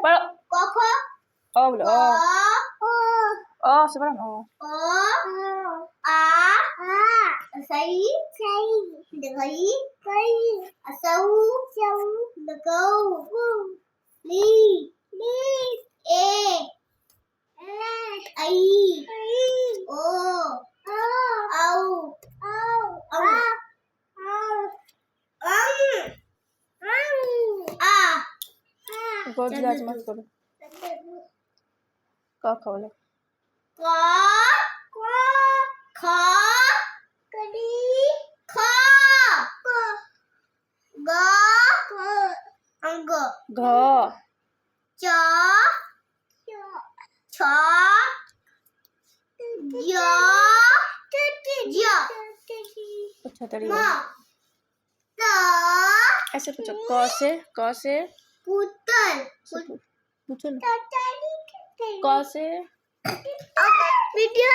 पढ़ो कोको ओ बोलो ओ से पढ़ो ना ओ आ सही दगई असऊ दगऊ ली ए आई ओ औ आ गोद लाज मत करो का बोलो क ख ख ग अंग घ च छ य अच्छा तरी म त ऐसे पूछो क से पुतल पूछो ना क से वीडियो